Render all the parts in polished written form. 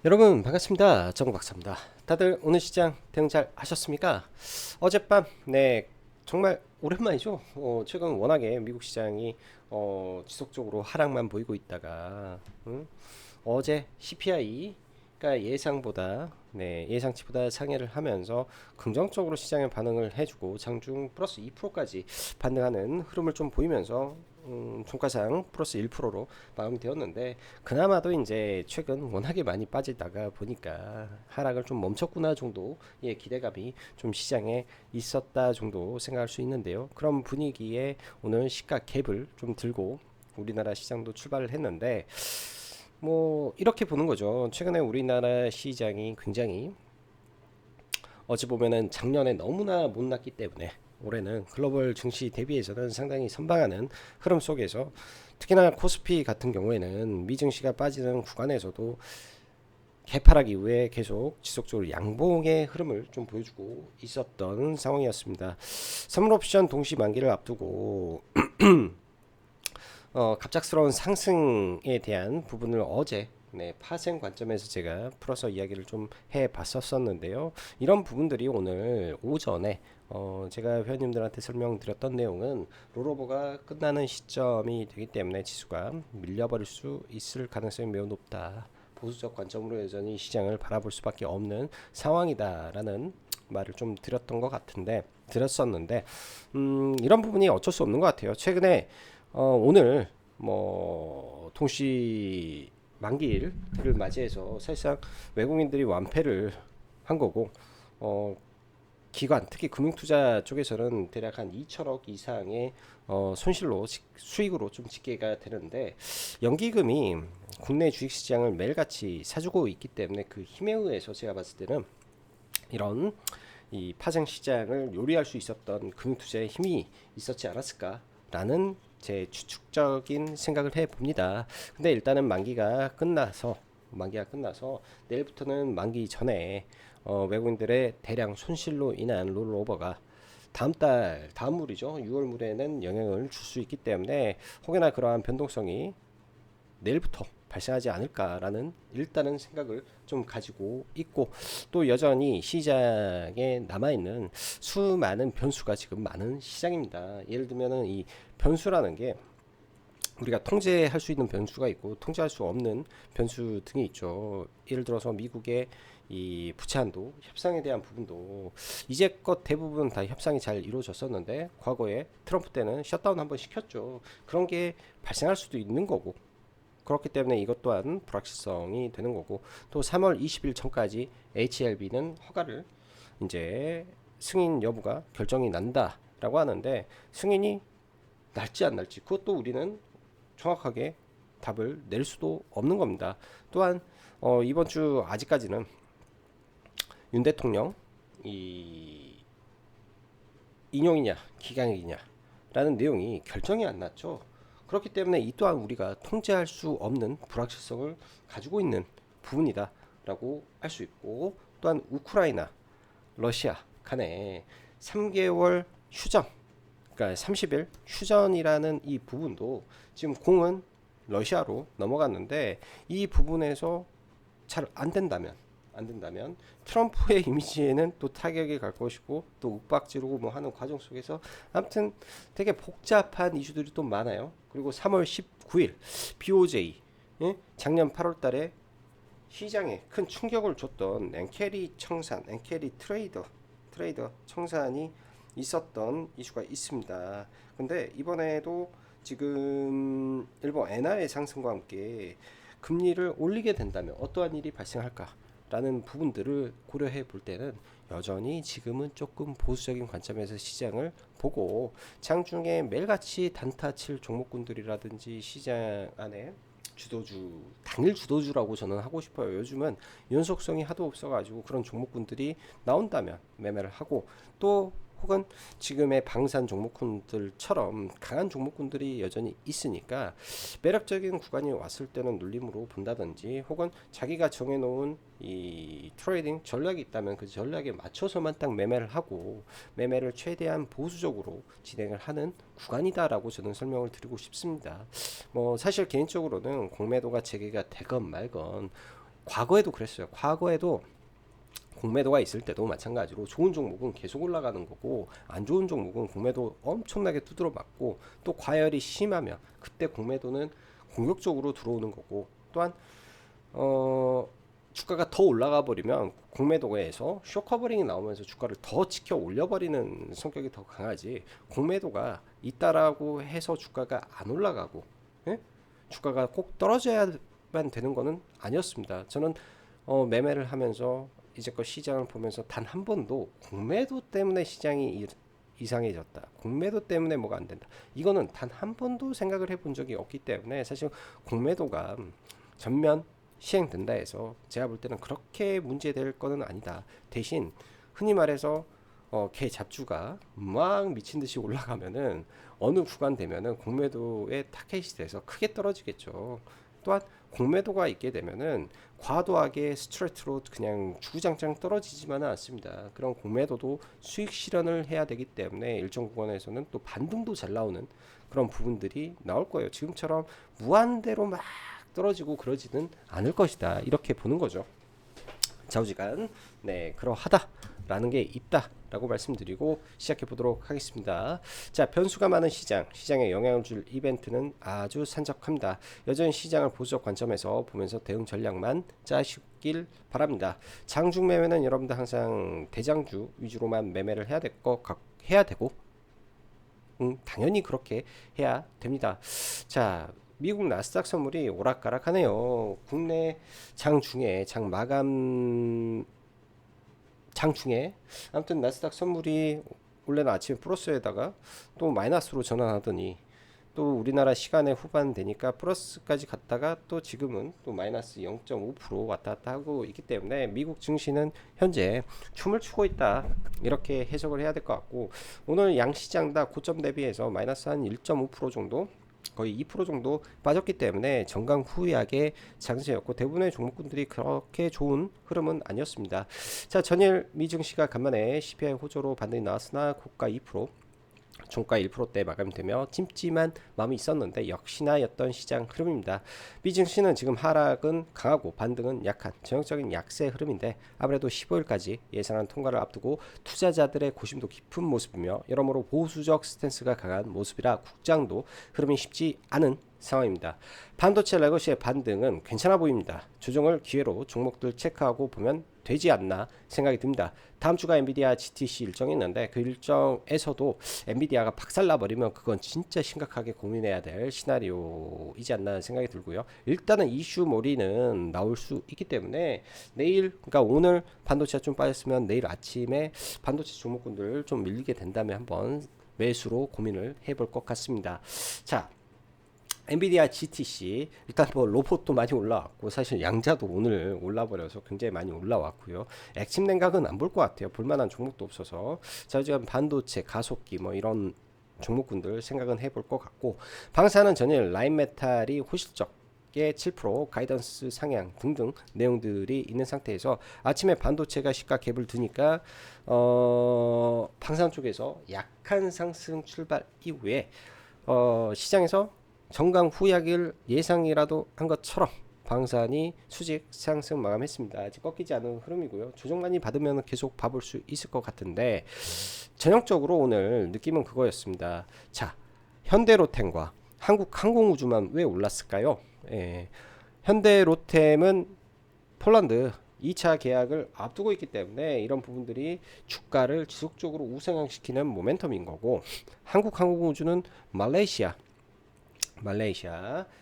여러분 반갑습니다. 정박사입니다. 다들 오늘 시장 대응 잘 하셨습니까? 어젯밤 정말 오랜만이죠. 최근 워낙에 미국 시장이 지속적으로 하락만 보이고 있다가 어제 CPI가 예상보다 예상치보다 상회를 하면서 긍정적으로 시장에 반응을 해주고 장중 플러스 2%까지 반등하는 흐름을 좀 보이면서 종가상 플러스 1%로 마감되었는데 그나마도 이제 최근 워낙에 많이 빠지다가 보니까 하락을 좀 멈췄구나 정도의 기대감이 좀 시장에 있었다 정도 생각할 수 있는데요. 그런 분위기에 오늘 시가 갭을 좀 들고 우리나라 시장도 출발을 했는데 뭐 이렇게 보는 거죠. 최근에 우리나라 시장이 굉장히 어찌 보면은 작년에 너무나 못났기 때문에 올해는 글로벌 증시 대비해서는 상당히 선방하는 흐름 속에서 특히나 코스피 같은 경우에는 미증시가 빠지는 구간에서도 개파락 이후에 계속 지속적으로 양봉의 흐름을 좀 보여주고 있었던 상황이었습니다. 선물 옵션 동시 만기를 앞두고 갑작스러운 상승에 대한 부분을 어제 파생 관점에서 제가 풀어서 이야기를 좀 해봤었는데요. 이런 부분들이 오늘 오전에 제가 회원님들한테 설명드렸던 내용은 롤오버가 끝나는 시점이 되기 때문에 지수가 밀려버릴 수 있을 가능성이 매우 높다. 보수적 관점으로 여전히 시장을 바라볼 수밖에 없는 상황이다라는 말을 좀 드렸던 것 같은데 드렸었는데 이런 부분이 어쩔 수 없는 것 같아요. 최근에 오늘 뭐 동시 만기일을 맞이해서 사실상 외국인들이 완패를 한 거고 어 기관 특히 금융투자 쪽에서는 대략 한 2천억 이상의 손실로 수익으로 좀 집계가 되는데 연기금이 국내 주식시장을 매일같이 사주고 있기 때문에 그 힘에 의해서 제가 봤을 때는 이런 이 파생 시장을 요리할 수 있었던 금융투자의 힘이 있었지 않았을까라는 제 추측적인 생각을 해 봅니다. 근데 일단은 만기가 끝나서 내일부터는 만기 전에 외국인들의 대량 손실로 인한 롤오버가 다음 물이죠. 6월 물에는 영향을 줄 수 있기 때문에 혹여나 그러한 변동성이 내일부터 발생하지 않을까라는 일단은 생각을 좀 가지고 있고 또 여전히 시장에 남아있는 수많은 변수가 지금 많은 시장입니다. 예를 들면은 이 변수라는 게 우리가 통제할 수 있는 변수가 있고 통제할 수 없는 변수 등이 있죠. 예를 들어서 미국의 이 부채 한도 협상에 대한 부분도 이제껏 대부분 다 협상이 잘 이루어졌었는데 과거에 트럼프 때는 셧다운 한번 시켰죠. 그런 게 발생할 수도 있는 거고 그렇기 때문에 이것 또한 불확실성이 되는 거고 또 3월 20일 전까지 HLB는 허가를 이제 승인 여부가 결정이 난다라고 하는데 승인이 날지 안 날지 그것도 우리는 정확하게 답을 낼 수도 없는 겁니다. 또한 이번 주 아직까지는 윤 대통령 이 인용이냐 기강이냐라는 내용이 결정이 안 났죠. 그렇기 때문에 이 또한 우리가 통제할 수 없는 불확실성을 가지고 있는 부분이다라고 할 수 있고 또한 우크라이나, 러시아 간에 3개월 휴전 그러니까 30일 휴전이라는 이 부분도 지금 공은 러시아로 넘어갔는데 이 부분에서 잘 안 된다면 트럼프의 이미지에는 또 타격이 갈 것이고 또 윽박지르고 뭐 하는 과정 속에서 아무튼 되게 복잡한 이슈들이 또 많아요. 그리고 3월 19일 BOJ 작년 8월 달에 시장에 큰 충격을 줬던 엔캐리 트레이더 청산이 있었던 이슈가 있습니다. 근데 이번에도 지금 일본 엔화의 상승과 함께 금리를 올리게 된다면 어떠한 일이 발생할까라는 부분들을 고려해 볼 때는 여전히 지금은 조금 보수적인 관점에서 시장을 보고 장중에 매일같이 단타 칠 종목군들이라든지 시장 안에 당일 주도주라고 저는 하고 싶어요. 요즘은 연속성이 하도 없어가지고 그런 종목군들이 나온다면 매매를 하고 또 혹은 지금의 방산 종목군들처럼 강한 종목군들이 여전히 있으니까 매력적인 구간이 왔을 때는 눌림으로 본다든지 혹은 자기가 정해놓은 이 트레이딩 전략이 있다면 그 전략에 맞춰서만 딱 매매를 하고 매매를 최대한 보수적으로 진행을 하는 구간이다라고 저는 설명을 드리고 싶습니다. 뭐 사실 개인적으로는 공매도가 재개가 되건 말건 과거에도 그랬어요. 과거에도 공매도가 있을 때도 마찬가지로 좋은 종목은 계속 올라가는 거고 안 좋은 종목은 공매도 엄청나게 두드러 맞고 또 과열이 심하면 그때 공매도는 공격적으로 들어오는 거고 또한 주가가 더 올라가 버리면 공매도에서 쇼커버링이 나오면서 주가를 더 지켜 올려버리는 성격이 더 강하지 공매도가 있다라고 해서 주가가 안 올라가고 예? 주가가 꼭 떨어져야만 되는 거는 아니었습니다. 저는 매매를 하면서 이제껏 시장을 보면서 단 한 번도 공매도 때문에 시장이 이상해졌다. 공매도 때문에 뭐가 안 된다. 이거는 단 한 번도 생각을 해본 적이 없기 때문에 사실 공매도가 전면 시행된다 해서 제가 볼 때는 그렇게 문제될 거는 아니다. 대신 흔히 말해서 개 잡주가 막 미친 듯이 올라가면은 어느 구간 되면은 공매도의 타겟이 돼서 크게 떨어지겠죠. 또한 공매도가 있게 되면은 과도하게 스트레이트로 그냥 주구장창 떨어지지만은 않습니다. 그런 공매도도 수익 실현을 해야 되기 때문에 일정 구간에서는 또 반등도 잘 나오는 그런 부분들이 나올 거예요. 지금처럼 무한대로 막 떨어지고 그러지는 않을 것이다. 이렇게 보는 거죠. 좌우지간 그러하다라는 게 있다라고 말씀드리고 시작해 보도록 하겠습니다. 자, 변수가 많은 시장에 영향을 줄 이벤트는 아주 산적합니다. 여전히 시장을 보수적 관점에서 보면서 대응 전략만 짜시길 바랍니다. 장중 매매는 여러분들 항상 대장주 위주로만 매매를 해야 되고 당연히 그렇게 해야 됩니다. 자, 미국 나스닥 선물이 오락가락하네요. 국내 장 중에 아무튼 나스닥 선물이 원래는 아침에 플러스에다가 또 마이너스로 전환하더니 또 우리나라 시간에 후반 되니까 플러스까지 갔다가 또 지금은 또 마이너스 0.5% 왔다 갔다 하고 있기 때문에 미국 증시는 현재 춤을 추고 있다 이렇게 해석을 해야 될 것 같고 오늘 양시장 다 고점 대비해서 마이너스 한 1.5% 정도 거의 2% 정도 빠졌기 때문에 정강후약의 장세였고 대부분의 종목군들이 그렇게 좋은 흐름은 아니었습니다. 자, 전일 미증시가 간만에 CPI 호조로 반등이 나왔으나 고가 2% 종가 1%대 마감되며 찜찜한 마음이 있었는데 역시나였던 시장 흐름입니다. 미증시는 지금 하락은 강하고 반등은 약한 전형적인 약세 흐름인데 아무래도 15일까지 예상한 통과를 앞두고 투자자들의 고심도 깊은 모습이며 여러모로 보수적 스탠스가 강한 모습이라 국장도 흐름이 쉽지 않은 상황입니다. 반도체 레거시의 반등은 괜찮아 보입니다. 조정을 기회로 종목들 체크하고 보면 되지 않나 생각이 듭니다. 다음 주가 엔비디아 GTC 일정이 있는데 그 일정에서도 엔비디아가 박살나버리면 그건 진짜 심각하게 고민해야 될 시나리오이지 않나 생각이 들고요. 일단은 이슈 몰이는 나올 수 있기 때문에 내일 그러니까 오늘 반도체가 좀 빠졌으면 내일 아침에 반도체 종목군들 좀 밀리게 된다면 한번 매수로 고민을 해볼 것 같습니다. 자, 엔비디아 GTC 일단 뭐 로봇도 많이 올라왔고 사실 양자도 오늘 올라버려서 굉장히 많이 올라왔고요. 액침 냉각은 안 볼 것 같아요. 볼만한 종목도 없어서 자 지금 반도체 가속기 뭐 이런 종목군들 생각은 해볼 것 같고 방사는 전일 라인메탈이 호실적 7% 가이던스 상향 등등 내용들이 있는 상태에서 아침에 반도체가 시가 갭을 두니까 방산 쪽에서 약한 상승 출발 이후에 시장에서 정강 후약을 예상이라도 한 것처럼 방산이 수직 상승 마감했습니다. 아직 꺾이지 않은 흐름이고요. 조정 많이 받으면 계속 봐볼 수 있을 것 같은데 전형적으로 오늘 느낌은 그거였습니다. 자, 현대로템과 한국항공우주만 왜 올랐을까요? 현대로템은 폴란드 2차 계약을 앞두고 있기 때문에 이런 부분들이 주가를 지속적으로 우상향시키는 모멘텀인 거고 한국항공우주는 말레이시아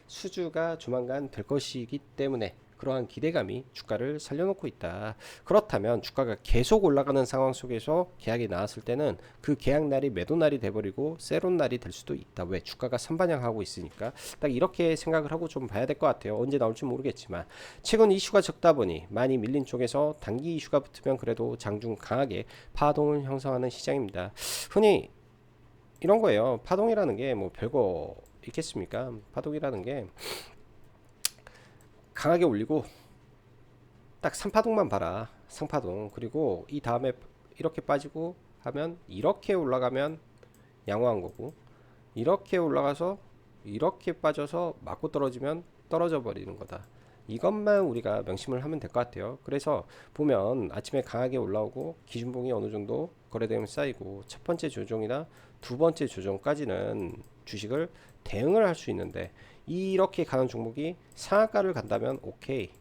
수주가 조만간 될 것이기 때문에 그러한 기대감이 주가를 살려놓고 있다. 그렇다면 주가가 계속 올라가는 상황 속에서 계약이 나왔을 때는 그 계약 날이 매도 날이 돼버리고 세론 날이 될 수도 있다. 왜? 주가가 선반영하고 있으니까 딱 이렇게 생각을 하고 좀 봐야 될 것 같아요. 언제 나올지 모르겠지만 최근 이슈가 적다 보니 많이 밀린 쪽에서 단기 이슈가 붙으면 그래도 장중 강하게 파동을 형성하는 시장입니다. 흔히 이런 거예요. 파동이라는 게 뭐 별거 있겠습니까? 파동이라는 게 강하게 올리고 딱 3파동만 봐라. 상파동. 그리고 이 다음에 이렇게 빠지고 하면 이렇게 올라가면 양호한 거고 이렇게 올라가서 이렇게 빠져서 맞고 떨어지면 떨어져 버리는 거다. 이것만 우리가 명심을 하면 될 것 같아요. 그래서 보면 아침에 강하게 올라오고 기준봉이 어느 정도 거래되면 쌓이고 첫 번째 조정이나 두 번째 조정까지는 주식을 대응을 할 수 있는데, 이렇게 가는 종목이 상한가를 간다면 오케이.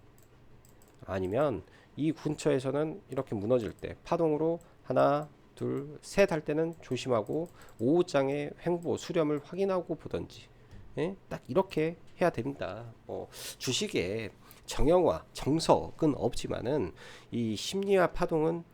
아니면 이 근처에서는 이렇게 무너질 때 파동으로 하나 둘 셋 할 때는 조심하고 오후장에 횡보 수렴을 확인하고 보던지, 예? 딱 이렇게 해야 됩니다. 주식에 정형화 정석은 없지만은 이 심리와 파동은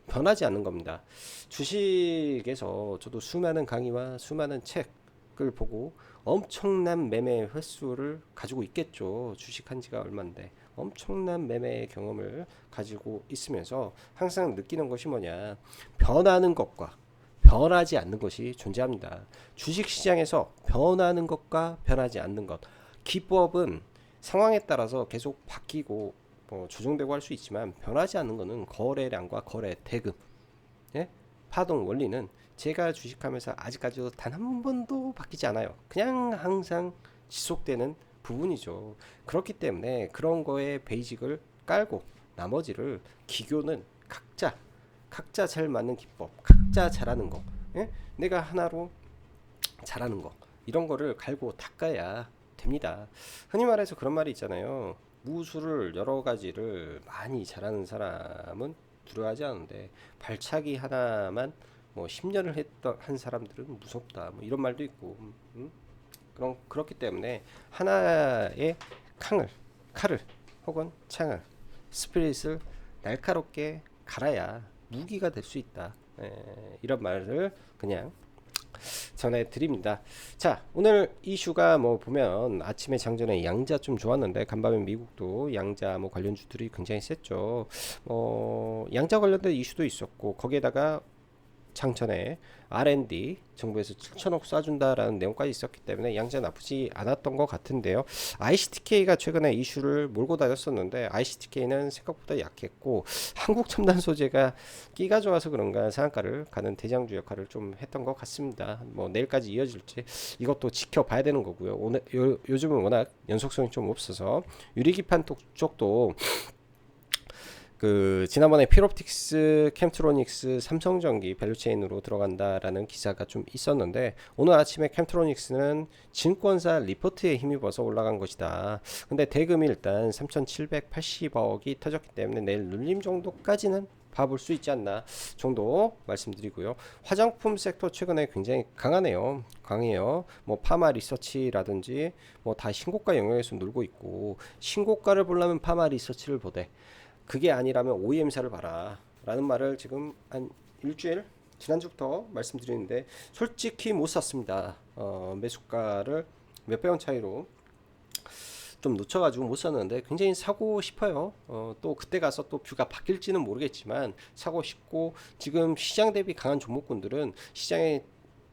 변하지 않는 겁니다. 주식에서 저도 수많은 강의와 수많은 책을 보고 엄청난 매매 횟수를 가지고 있겠죠. 주식한 지가 얼만데 엄청난 매매 경험을 가지고 있으면서 항상 느끼는 것이 뭐냐, 변하는 것과 변하지 않는 것이 존재합니다. 주식시장에서 변하는 것과 변하지 않는 것, 기법은 상황에 따라서 계속 바뀌고 조정되고 할 수 있지만, 변하지 않는 것은 거래량과 거래 대금, 예? 파동 원리는 제가 주식하면서 아직까지도 단 한 번도 바뀌지 않아요. 그냥 항상 지속되는 부분이죠. 그렇기 때문에 그런 거에 베이직을 깔고 나머지를, 기교는 각자 잘 맞는 기법, 각자 잘하는 거, 예? 내가 하나로 잘하는 거, 이런 거를 갈고 닦아야 됩니다. 흔히 말해서 그런 말이 있잖아요. 무술을 여러 가지를 많이 잘하는 사람은 두려워하지 않은데, 발차기 하나만 뭐 10년을 했던 한 사람들은 무섭다, 뭐 이런 말도 있고, 그렇기 때문에 하나의 칼을 혹은 창을, 스피릿을 날카롭게 갈아야 무기가 될 수 있다. 이런 말을 그냥 전해드립니다. 자, 오늘 이슈가 뭐 보면 아침에 장전에 양자 좀 좋았는데 간밤에 미국도 양자 뭐 관련주들이 굉장히 셌죠. 양자 관련된 이슈도 있었고, 거기에다가 장천에 R&D 정부에서 7천억 쏴준다라는 내용까지 있었기 때문에 양자 나쁘지 않았던 것 같은데요. ICTK가 최근에 이슈를 몰고 다녔었는데 ICTK는 생각보다 약했고, 한국첨단 소재가 끼가 좋아서 그런가 상한가를 가는 대장주 역할을 좀 했던 것 같습니다. 뭐 내일까지 이어질지 이것도 지켜봐야 되는 거고요. 오늘 요즘은 워낙 연속성이 좀 없어서 유리기판 쪽도 그 지난번에 필옵틱스, 캠트로닉스, 삼성전기 밸류체인으로 들어간다라는 기사가 좀 있었는데, 오늘 아침에 캠트로닉스는 증권사 리포트에 힘입어서 올라간 것이다. 근데 대금이 일단 3,780억이 터졌기 때문에 내일 눌림 정도까지는 봐볼 수 있지 않나 정도 말씀드리고요. 화장품 섹터 최근에 굉장히 강해요. 뭐 파마 리서치라든지 뭐 다 신고가 영역에서 놀고 있고, 신고가를 보려면 파마 리서치를 보되, 그게 아니라면 OEM사를 봐라 라는 말을 지금 한 일주일 지난주부터 말씀드리는데, 솔직히 못 샀습니다. 매수가를 몇백 원 차이로 좀 놓쳐가지고 못 샀는데 굉장히 사고 싶어요. 또 그때 가서 또 뷰가 바뀔지는 모르겠지만 사고 싶고, 지금 시장 대비 강한 종목군들은 시장에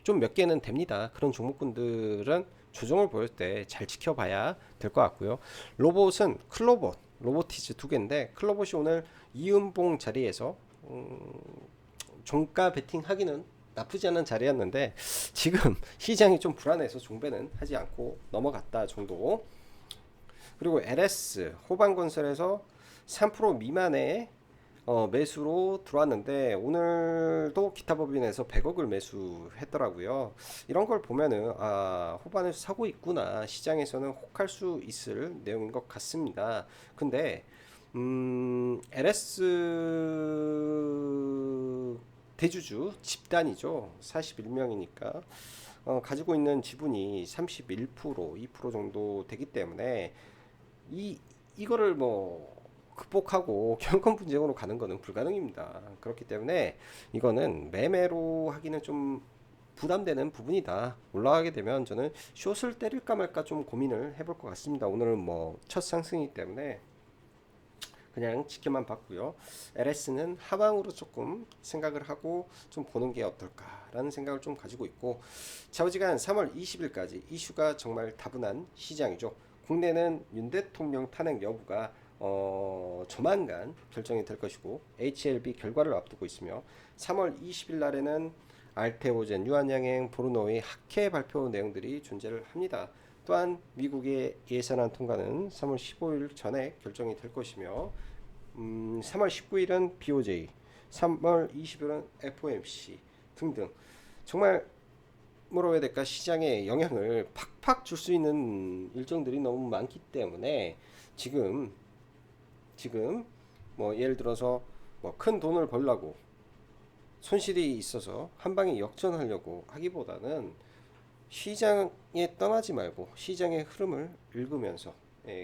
좀 몇 개는 됩니다. 그런 종목군들은 조정을 보일 때 잘 지켜봐야 될 것 같고요. 로봇은 로보티즈 두 개인데, 클로봇이 오늘 이은봉 자리에서 종가 베팅 하기는 나쁘지 않은 자리였는데, 지금 시장이 좀 불안해서 종배는 하지 않고 넘어갔다 정도. 그리고 LS 호반건설에서 3% 미만의 매수로 들어왔는데, 오늘도 기타 법인에서 100억을 매수했더라고요. 이런 걸 보면은 호반에서 사고 있구나, 시장에서는 혹할 수 있을 내용인 것 같습니다. 근데 LS 대주주 집단이죠. 41명이니까 가지고 있는 지분이 31%, 2% 정도 되기 때문에 이거를 뭐 극복하고 경권 분쟁으로 가는 거는 불가능입니다. 그렇기 때문에 이거는 매매로 하기는 좀 부담되는 부분이다. 올라가게 되면 저는 숏을 때릴까 말까 좀 고민을 해볼 것 같습니다. 오늘은 뭐 첫 상승이기 때문에 그냥 지켜만 봤고요. LS는 하방으로 조금 생각을 하고 좀 보는 게 어떨까라는 생각을 좀 가지고 있고, 좌우지간 3월 20일까지 이슈가 정말 다분한 시장이죠. 국내는 윤 대통령 탄핵 여부가 조만간 결정이 될 것이고, HLB 결과를 앞두고 있으며, 3월 20일 날에는 알테오젠, 유한양행, 보르노의 학회 발표 내용들이 존재를 합니다. 또한 미국의 예산안 통과는 3월 15일 전에 결정이 될 것이며 3월 19일은 BOJ, 3월 20일은 FOMC 등등 정말 뭐라고 해야 될까 시장에 영향을 팍팍 줄 수 있는 일정들이 너무 많기 때문에 지금 뭐 예를 들어서 뭐 큰 돈을 벌려고 손실이 있어서 한 방에 역전하려고 하기보다는 시장에 떠나지 말고 시장의 흐름을 읽으면서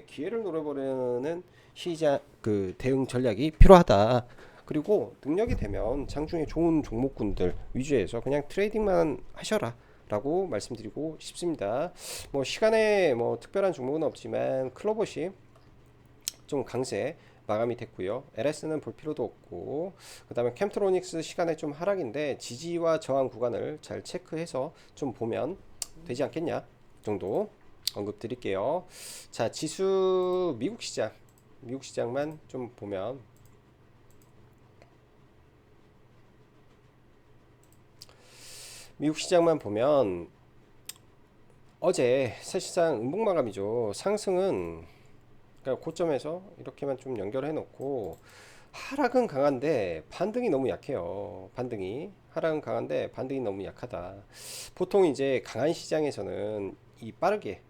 기회를 노려보려는 시장 그 대응 전략이 필요하다. 그리고 능력이 되면 장중에 좋은 종목군들 위주에서 그냥 트레이딩만 하셔라. 라고 말씀드리고 싶습니다. 뭐 시간에 뭐 특별한 종목은 없지만 클로봇이 좀 강세 마감이 됐고요. LS는 볼 필요도 없고 그 다음에 캠트로닉스 시간에 좀 하락인데 지지와 저항 구간을 잘 체크해서 좀 보면 되지 않겠냐 정도 언급 드릴게요. 자, 지수 미국 시장만 좀 보면 어제 사실상 음봉 마감이죠. 상승은 그러니까 고점에서 이렇게만 좀 연결해 놓고 하락은 강한데 반등이 너무 약해요. 하락은 강한데 반등이 너무 약하다. 보통 이제 강한 시장에서는 이 빠르게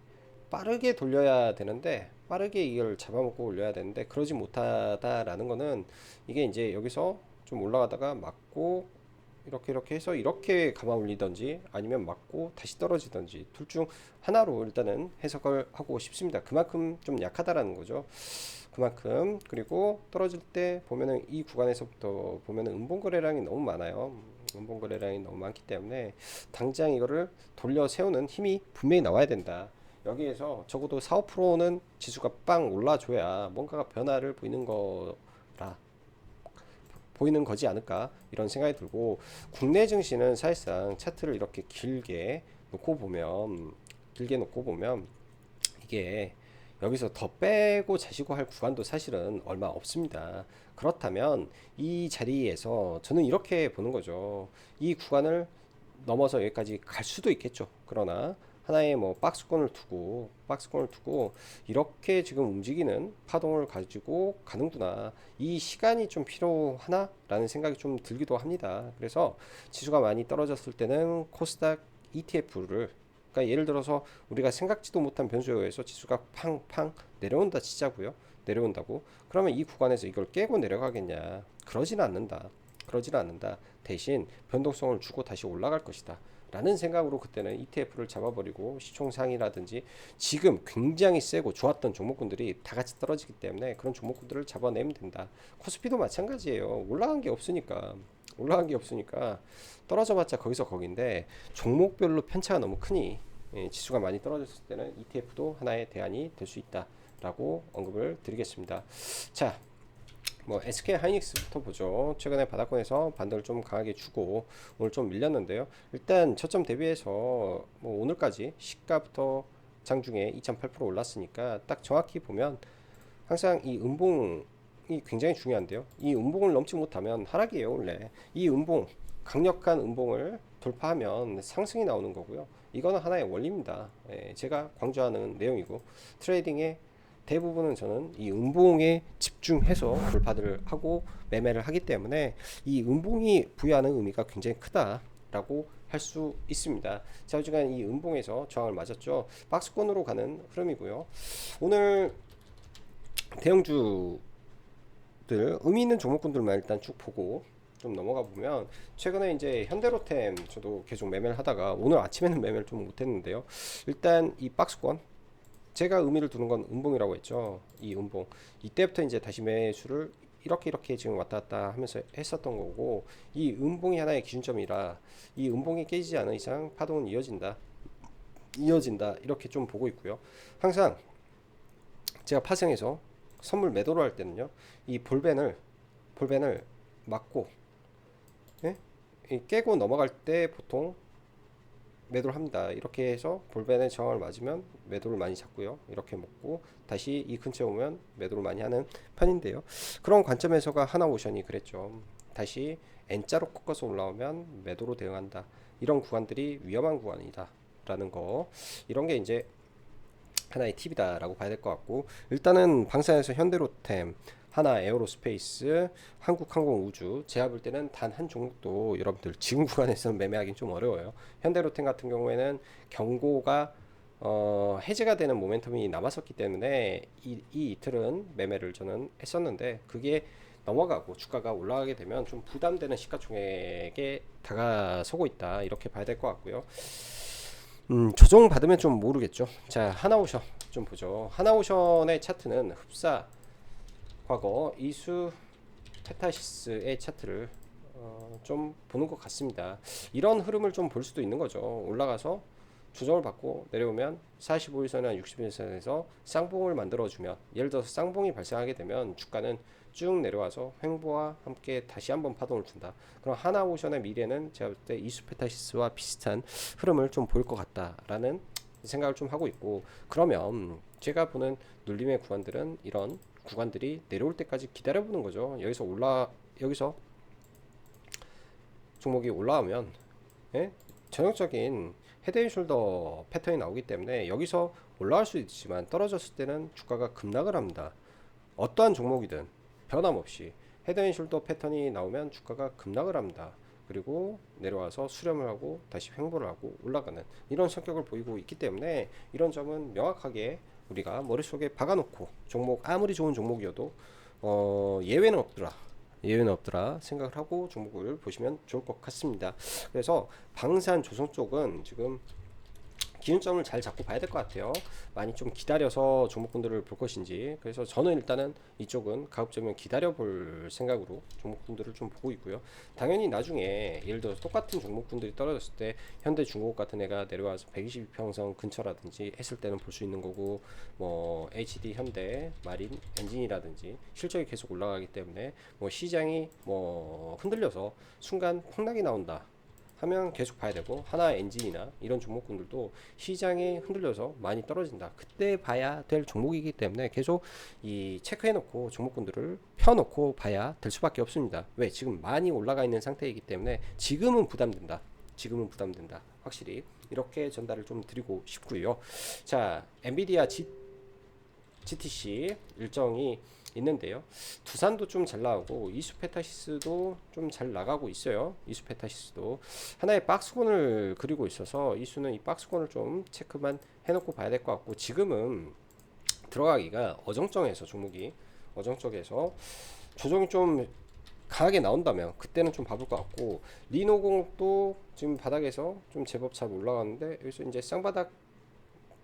돌려야 되는데 빠르게 이걸 잡아먹고 올려야 되는데 그러지 못하다라는 거는 이게 이제 여기서 좀 올라가다가 맞고 이렇게 해서 이렇게 감아 올리던지 아니면 맞고 다시 떨어지던지 둘 중 하나로 일단은 해석을 하고 싶습니다. 그만큼 좀 약하다라는 거죠. 그만큼. 그리고 떨어질 때 보면은 이 구간에서부터 보면은 음봉거래량이 너무 많아요. 음봉거래량이 너무 많기 때문에 당장 이거를 돌려 세우는 힘이 분명히 나와야 된다. 여기에서 적어도 4, 5%는 지수가 빵 올라줘야 뭔가가 변화를 보이는 거지 않을까 이런 생각이 들고, 국내 증시는 사실상 차트를 이렇게 길게 놓고 보면 이게 여기서 더 빼고 자시고 할 구간도 사실은 얼마 없습니다. 그렇다면 이 자리에서 저는 이렇게 보는 거죠. 이 구간을 넘어서 여기까지 갈 수도 있겠죠. 그러나 하나의 뭐 박스권을 두고 이렇게 지금 움직이는 파동을 가지고 가는구나. 이 시간이 좀 필요하나라는 생각이 좀 들기도 합니다. 그래서 지수가 많이 떨어졌을 때는 코스닥 ETF를, 그러니까 예를 들어서 우리가 생각지도 못한 변수에 의해서 지수가 팡팡 내려온다 치자고요. 내려온다고. 그러면 이 구간에서 이걸 깨고 내려가겠냐? 그러지는 않는다. 대신 변동성을 주고 다시 올라갈 것이다. 라는 생각으로 그때는 ETF를 잡아버리고 시총상이라든지 지금 굉장히 세고 좋았던 종목군들이 다 같이 떨어지기 때문에 그런 종목군들을 잡아내면 된다. 코스피도 마찬가지예요. 올라간 게 없으니까 떨어져봤자 거기서 거긴데 종목별로 편차가 너무 크니 지수가 많이 떨어졌을 때는 ETF도 하나의 대안이 될 수 있다라고 언급을 드리겠습니다. 자, 뭐 SK 하이닉스부터 보죠. 최근에 바닥권에서 반등을 좀 강하게 주고 오늘 좀 밀렸는데요. 일단 저점 대비해서 뭐 오늘까지 시가부터 장중에 2.8% 올랐으니까 딱 정확히 보면 항상 이 음봉이 굉장히 중요한데요. 이 음봉을 넘지 못하면 하락이에요. 원래 이 강력한 음봉을 돌파하면 상승이 나오는 거고요. 이거는 하나의 원리입니다. 제가 강조하는 내용이고, 트레이딩의 대부분은 저는 이 음봉에 집중해서 돌파들을 하고 매매를 하기 때문에 이 음봉이 부여하는 의미가 굉장히 크다라고 할 수 있습니다. 자, 어쨌든 이 음봉에서 저항을 맞았죠. 박스권으로 가는 흐름이고요. 오늘 대형주들 의미 있는 종목군들만 일단 쭉 보고 좀 넘어가 보면, 최근에 이제 현대로템 저도 계속 매매를 하다가 오늘 아침에는 매매를 좀 못했는데요. 일단 이 박스권, 제가 의미를 두는 건 음봉이라고 했죠. 이 음봉. 이때부터 이제 다시 매수를 이렇게 지금 왔다 갔다 하면서 했었던 거고, 이 음봉이 하나의 기준점이라 이 음봉이 깨지지 않은 이상 파동은 이어진다. 이렇게 좀 보고 있고요. 항상 제가 파생해서 선물 매도를 할 때는요. 이 볼벤을 막고 깨고 넘어갈 때 보통 매도를 합니다. 이렇게 해서 볼벤의 저항을 맞으면 매도를 많이 잡고요. 이렇게 먹고 다시 이 근처에 오면 매도를 많이 하는 편인데요. 그런 관점에서가 하나오션이 그랬죠. 다시 N자로 꺾어서 올라오면 매도로 대응한다. 이런 구간들이 위험한 구간이다 라는 거. 이런 게 이제 하나의 팁이다라고 봐야 될 것 같고, 일단은 방산에서 현대로템, 하나 에어로스페이스, 한국항공우주 제가 볼 때는 단 한 종목도 여러분들 지금 구간에서는 매매하기는 좀 어려워요. 현대로템 같은 경우에는 경고가 해제가 되는 모멘텀이 남았었기 때문에 이 이틀은 매매를 저는 했었는데, 그게 넘어가고 주가가 올라가게 되면 좀 부담되는 시가총액에 다가서고 있다, 이렇게 봐야 될 것 같고요. 조정 받으면 좀 모르겠죠. 자, 하나오션 좀 보죠. 하나오션의 차트는 흡사 과거 이수 페타시스의 차트를 좀 보는 것 같습니다. 이런 흐름을 좀 볼 수도 있는 거죠. 올라가서 조정을 받고 내려오면 45일선이나 60일선에서 쌍봉을 만들어주면, 예를 들어서 쌍봉이 발생하게 되면 주가는 쭉 내려와서 횡보와 함께 다시 한번 파동을 준다. 그럼 하나오션의 미래는 제가 볼 때 이수페타시스와 비슷한 흐름을 좀 보일 것 같다라는 생각을 좀 하고 있고, 그러면 제가 보는 눌림의 구간들은 이런 구간들이 내려올 때까지 기다려보는 거죠. 여기서 종목이 올라오면, 예? 전형적인 헤드앤숄더 패턴이 나오기 때문에 여기서 올라갈 수 있지만 떨어졌을 때는 주가가 급락을 합니다. 어떠한 종목이든 변함없이 헤드앤숄더 패턴이 나오면 주가가 급락을 합니다. 그리고 내려와서 수렴을 하고 다시 횡보를 하고 올라가는 이런 성격을 보이고 있기 때문에, 이런 점은 명확하게 우리가 머릿속에 박아놓고, 종목 아무리 좋은 종목이어도 예외는 없더라 생각을 하고 종목을 보시면 좋을 것 같습니다. 그래서 방산 조선 쪽은 지금 기준점을 잘 잡고 봐야 될 것 같아요. 많이 좀 기다려서 종목군들을 볼 것인지. 그래서 저는 일단은 이쪽은 가급적이면 기다려 볼 생각으로 종목군들을 좀 보고 있고요. 당연히 나중에 예를 들어서 똑같은 종목군들이 떨어졌을 때 현대중공업 같은 애가 내려와서 122평선 근처라든지 했을 때는 볼 수 있는 거고, 뭐 HD 현대 마린 엔진이라든지 실적이 계속 올라가기 때문에 뭐 시장이 뭐 흔들려서 순간 폭락이 나온다 하면 계속 봐야 되고, 하나 엔진이나 이런 종목군들도 시장이 흔들려서 많이 떨어진다, 그때 봐야 될 종목이기 때문에 계속 이 체크해놓고 종목군들을 펴놓고 봐야 될 수밖에 없습니다. 왜? 지금 많이 올라가 있는 상태이기 때문에 지금은 부담된다. 확실히 이렇게 전달을 좀 드리고 싶고요. 자, 엔비디아 GTC 일정이 있는데요. 두산도 좀 잘 나오고 이수페타시스도 좀 잘 나가고 있어요. 이수페타시스도 하나의 박스권을 그리고 있어서 이수는 이 박스권을 좀 체크만 해놓고 봐야 될 것 같고, 지금은 들어가기가 어정쩡해서 종목이 어정쩡해서 조정이 좀 강하게 나온다면 그때는 좀 봐볼 것 같고, 리노공도 지금 바닥에서 좀 제법 잘 올라가는데 여기서 이제 쌍바닥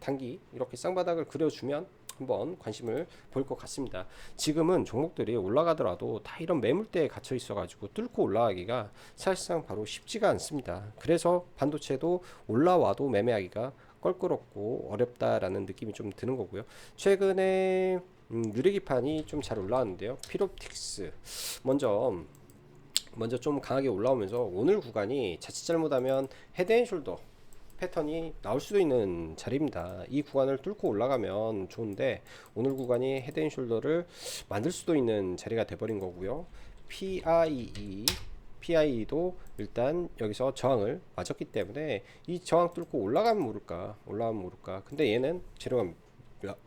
단기 이렇게 쌍바닥을 그려주면 한번 관심을 보일 것 같습니다. 지금은 종목들이 올라가더라도 다 이런 매물대에 갇혀 있어 가지고 뚫고 올라가기가 사실상 바로 쉽지가 않습니다. 그래서 반도체도 올라와도 매매하기가 껄끄럽고 어렵다라는 느낌이 좀 드는 거고요. 최근에 누리기판이 좀 잘 올라왔는데요. 필옵틱스 먼저 좀 강하게 올라오면서 오늘 구간이 자칫 잘못하면 헤드앤숄더 패턴이 나올 수도 있는 자리입니다. 이 구간을 뚫고 올라가면 좋은데 오늘 구간이 헤드앤숄더를 만들 수도 있는 자리가 돼버린 거고요. PIE도 일단 여기서 저항을 맞았기 때문에 이 저항 뚫고 올라가면 모를까. 근데 얘는 재료가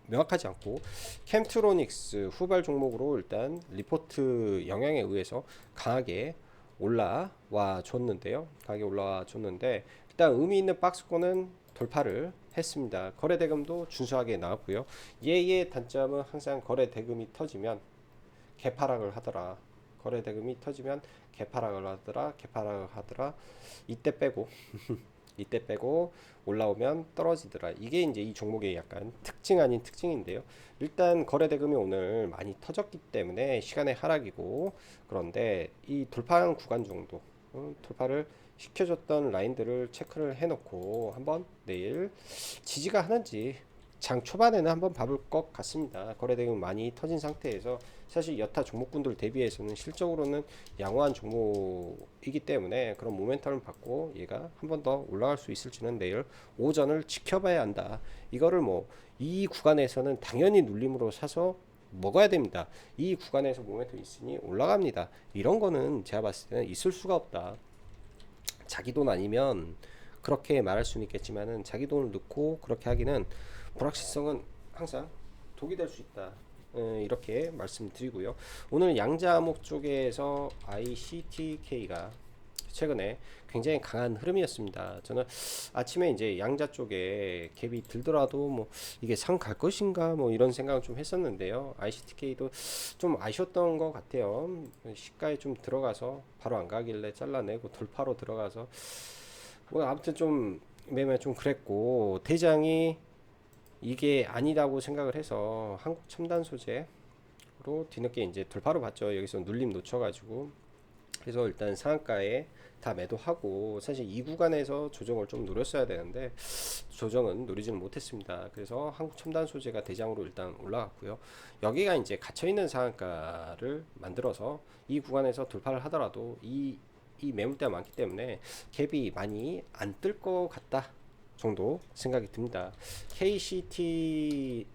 명확하지 않고, 캠트로닉스 후발 종목으로 일단 리포트 영향에 의해서 강하게 올라와 줬는데, 일단 의미 있는 박스권은 돌파를 했습니다. 거래 대금도 준수하게 나왔고요. 얘의 단점은 항상 거래 대금이 터지면 개파락을 하더라. 이때 빼고 올라오면 떨어지더라. 이게 이제 이 종목의 약간 특징 아닌 특징인데요. 일단 거래 대금이 오늘 많이 터졌기 때문에 시간의 하락이고, 그런데 이 돌파한 구간 정도 돌파를 시켜줬던 라인들을 체크를 해놓고 한번 내일 지지가 하는지 장 초반에는 한번 봐볼 것 같습니다. 거래대금 많이 터진 상태에서 사실 여타 종목군들 대비해서는 실적으로는 양호한 종목이기 때문에 그런 모멘텀을 받고 얘가 한번 더 올라갈 수 있을지는 내일 오전을 지켜봐야 한다. 이거를 뭐 이 구간에서는 당연히 눌림으로 사서 먹어야 됩니다. 이 구간에서 모멘텀 있으니 올라갑니다. 이런 거는 제가 봤을 때는 있을 수가 없다. 자기 돈 아니면 그렇게 말할 수는 있겠지만은 자기 돈을 넣고 그렇게 하기는 불확실성은 항상 독이 될 수 있다. 이렇게 말씀드리고요. 오늘 양자암흑 쪽에서 ICTK가 최근에 굉장히 강한 흐름이었습니다. 저는 아침에 이제 양자 쪽에 갭이 들더라도 뭐 이게 상 갈 것인가 뭐 이런 생각을 좀 했었는데요. ICTK도 좀 아쉬웠던 것 같아요. 시가에 좀 들어가서 바로 안 가길래 잘라내고 돌파로 들어가서 뭐 아무튼 좀 매매 좀 그랬고, 대장이 이게 아니라고 생각을 해서 한국 첨단 소재로 뒤늦게 이제 돌파로 봤죠. 여기서 눌림 놓쳐가지고. 그래서 일단 상한가에 다 매도하고, 사실 이 구간에서 조정을 좀 노렸어야 되는데 조정은 노리지는 못했습니다. 그래서 한국 첨단 소재가 대장으로 일단 올라갔고요. 여기가 이제 갇혀있는 상한가를 만들어서 이 구간에서 돌파를 하더라도 이 매물대가 많기 때문에 갭이 많이 안 뜰 것 같다 정도 생각이 듭니다. KCS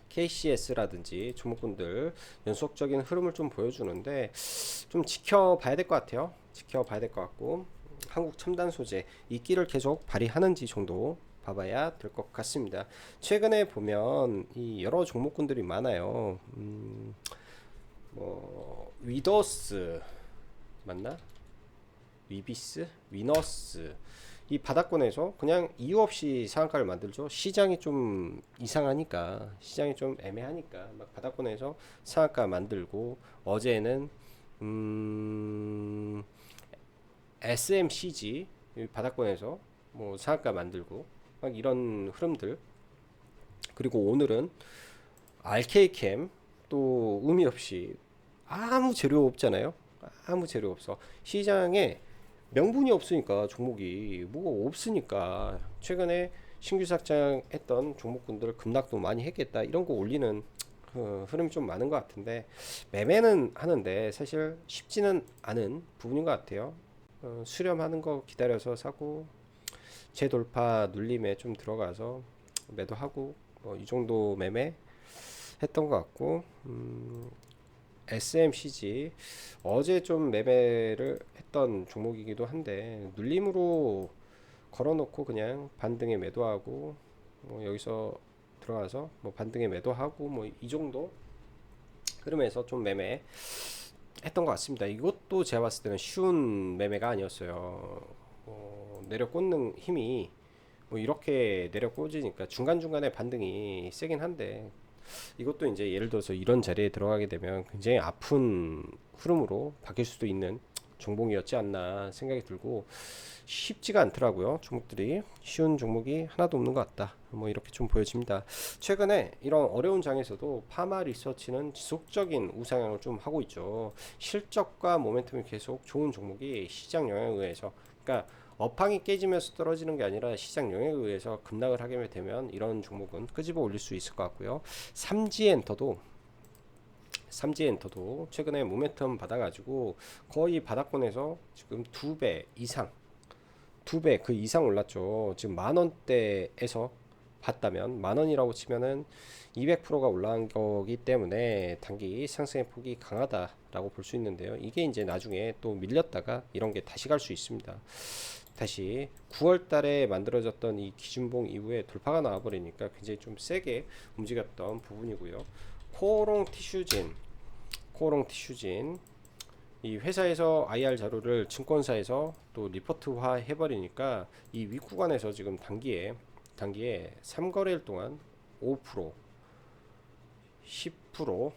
KCS라든지 종목군들 연속적인 흐름을 좀 보여주는데 좀 지켜봐야 될 것 같아요. 지켜봐야 될 것 같고, 한국 첨단 소재 이끼를 계속 발휘하는지 정도 봐봐야 될 것 같습니다. 최근에 보면 이 여러 종목군들이 많아요. 뭐 위더스 맞나? 위비스, 위너스, 이 바닥권에서 그냥 이유 없이 상한가를 만들죠. 시장이 좀 이상하니까, 시장이 좀 애매하니까 막 바닥권에서 상한가 만들고, 어제는 SMCG 바닥권에서 뭐 상한가 만들고 막 이런 흐름들. 그리고 오늘은 RK캠 또 의미 없이 아무 재료 없잖아요. 아무 재료 없어. 시장에 명분이 없으니까, 종목이 뭐가 없으니까 최근에 신규 상장했던 종목군들 급락도 많이 했겠다 이런 거 올리는 흐름이 좀 많은 것 같은데, 매매는 하는데 사실 쉽지는 않은 부분인 것 같아요. 수렴하는 거 기다려서 사고, 재돌파 눌림에 좀 들어가서 매도하고, 뭐 이 정도 매매 했던 것 같고, SMCG 어제 좀 매매를 했던 종목이기도 한데, 눌림으로 걸어놓고 그냥 반등에 매도하고, 뭐 여기서 들어가서 뭐 반등에 매도하고, 뭐 이 정도 흐름에서 좀 매매 했던 것 같습니다. 이것도 제가 봤을 때는 쉬운 매매가 아니었어요. 내려 꽂는 힘이 뭐 이렇게 내려 꽂으니까 중간중간에 반등이 세긴 한데, 이것도 이제 예를 들어서 이런 자리에 들어가게 되면 굉장히 아픈 흐름으로 바뀔 수도 있는 종목이었지 않나 생각이 들고, 쉽지가 않더라고요. 종목들이 쉬운 종목이 하나도 없는 것 같다, 뭐 이렇게 좀 보여집니다. 최근에 이런 어려운 장에서도 파마 리서치는 지속적인 우상향을 좀 하고 있죠. 실적과 모멘텀이 계속 좋은 종목이 시장 영향에 의해서, 그러니까 업황이 깨지면서 떨어지는 게 아니라 시장 영향에 의해서 급락을 하게 되면 이런 종목은 끄집어 올릴 수 있을 것 같고요. 삼지엔터도 최근에 모멘텀 받아가지고 거의 바닥권에서 지금 2배 이상, 2배 그 이상 올랐죠. 지금 만원대에서 봤다면, 만원이라고 치면은 200%가 올라간 거기 때문에 단기 상승의 폭이 강하다라고 볼 수 있는데요. 이게 이제 나중에 또 밀렸다가 이런 게 다시 갈 수 있습니다. 다시 9월 달에 만들어졌던 이 기준봉 이후에 돌파가 나와버리니까 굉장히 좀 세게 움직였던 부분이고요. 코오롱 티슈진 이 회사에서 IR 자료를 증권사에서 또 리포트화 해버리니까 이 윗구간에서 지금 단기에 3거래일 동안 5%, 10%,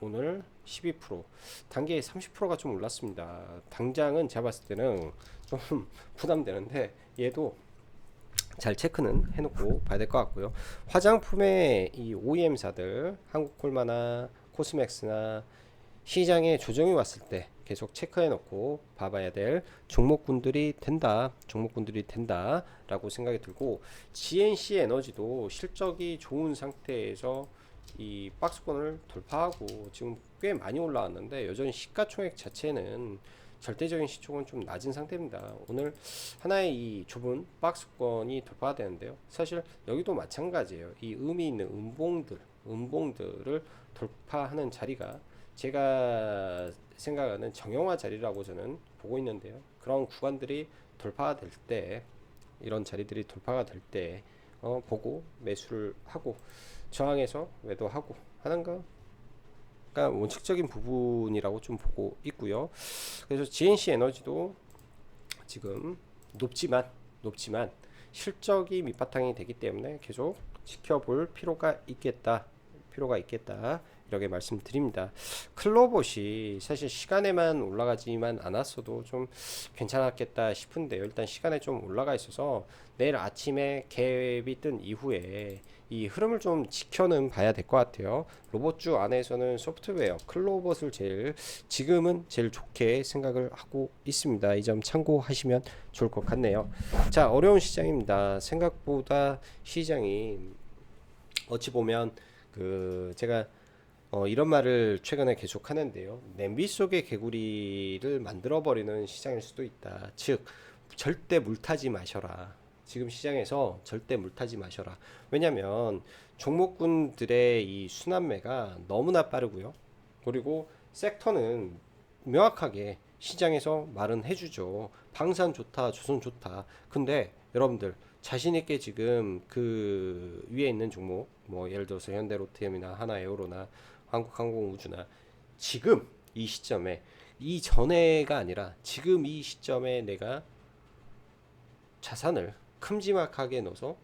오늘 12%, 단기에 30%가 좀 올랐습니다. 당장은 제가 봤을 때는 좀 부담되는데, 얘도 잘 체크는 해놓고 봐야 될 것 같고요. 화장품의 이 OEM사들, 한국콜마나 코스맥스나 시장에 조정이 왔을 때 계속 체크해 놓고 봐봐야 될 종목군들이 된다라고 생각이 들고, GNC 에너지도 실적이 좋은 상태에서 이 박스권을 돌파하고 지금 꽤 많이 올라왔는데, 여전히 시가총액 자체는 절대적인 시총은 좀 낮은 상태입니다. 오늘 하나의 이 좁은 박스권이 돌파가 되는데요. 사실 여기도 마찬가지예요. 이 의미 있는 음봉들을 돌파하는 자리가 제가 생각하는 정형화 자리라고 저는 보고 있는데요. 그런 구간들이 돌파가 될 때 이런 자리들이 돌파가 될 때 보고 매수를 하고 저항해서 매도하고 하는 거 원칙적인 부분이라고 좀 보고 있고요. 그래서 GNC 에너지도 지금 높지만 실적이 밑바탕이 되기 때문에 계속 지켜볼 필요가 있겠다 이렇게 말씀드립니다. 클로봇이 사실 시간에만 올라가지만 않았어도 좀 괜찮았겠다 싶은데요. 일단 시간에 좀 올라가 있어서 내일 아침에 갭이 뜬 이후에 이 흐름을 좀 지켜는 봐야 될 것 같아요. 로봇주 안에서는 소프트웨어 클로봇을 지금은 제일 좋게 생각을 하고 있습니다. 이 점 참고하시면 좋을 것 같네요. 자, 어려운 시장입니다. 생각보다 시장이 어찌 보면 제가 이런 말을 최근에 계속 하는데요. 냄비 속의 개구리를 만들어버리는 시장일 수도 있다. 즉, 절대 물타지 마셔라. 지금 시장에서 절대 물타지 마셔라. 왜냐면 종목군들의 이 순환매가 너무나 빠르고요. 그리고 섹터는 명확하게 시장에서 말은 해주죠. 방산 좋다, 조선 좋다. 근데 여러분들 자신 있게 지금 그 위에 있는 종목, 뭐 예를 들어서 현대로템이나 하나에어로나 한국항공우주나 지금 이 시점에 이전에가 아니라 지금 이 시점에 내가 자산을 큼지막하게 넣어서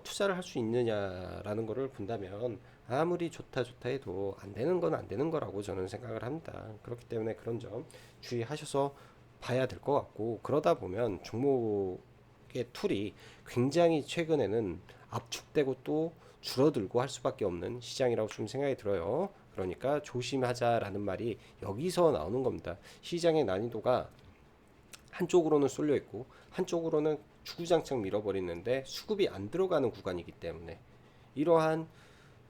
투자를 할 수 있느냐라는 거를 본다면 아무리 좋다 해도 안 되는 건 안 되는 거라고 저는 생각을 합니다. 그렇기 때문에 그런 점 주의하셔서 봐야 될 것 같고, 그러다 보면 종목의 툴이 굉장히 최근에는 압축되고 또 줄어들고 할 수밖에 없는 시장이라고 좀 생각이 들어요. 그러니까 조심하자라는 말이 여기서 나오는 겁니다. 시장의 난이도가 한쪽으로는 쏠려 있고 한쪽으로는 주구장창 밀어버리는데 수급이 안 들어가는 구간이기 때문에 이러한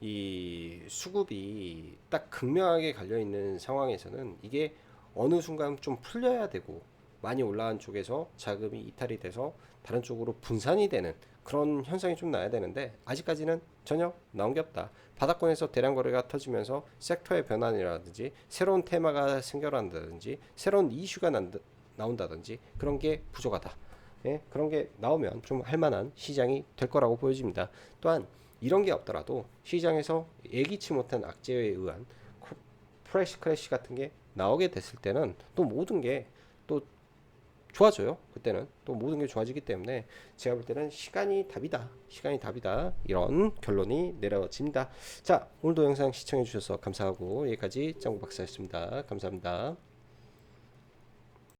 이 수급이 딱 극명하게 갈려 있는 상황에서는 이게 어느 순간 좀 풀려야 되고, 많이 올라간 쪽에서 자금이 이탈이 돼서 다른 쪽으로 분산이 되는 그런 현상이 좀 나야 되는데 아직까지는 전혀 나온 게 없다. 바닥권에서 대량 거래가 터지면서 섹터의 변환이라든지 새로운 테마가 생겨난다든지 새로운 이슈가 나온다든지 그런 게 부족하다. 예, 그런 게 나오면 좀 할만한 시장이 될 거라고 보여집니다. 또한 이런 게 없더라도 시장에서 예기치 못한 악재에 의한 프레시 크래시 같은 게 나오게 됐을 때는 또 모든 게 또 좋아져요. 그때는 또 모든 게 좋아지기 때문에 제가 볼 때는 시간이 답이다 이런 결론이 내려집니다. 자, 오늘도 영상 시청해 주셔서 감사하고 여기까지 짱구 박사였습니다. 감사합니다.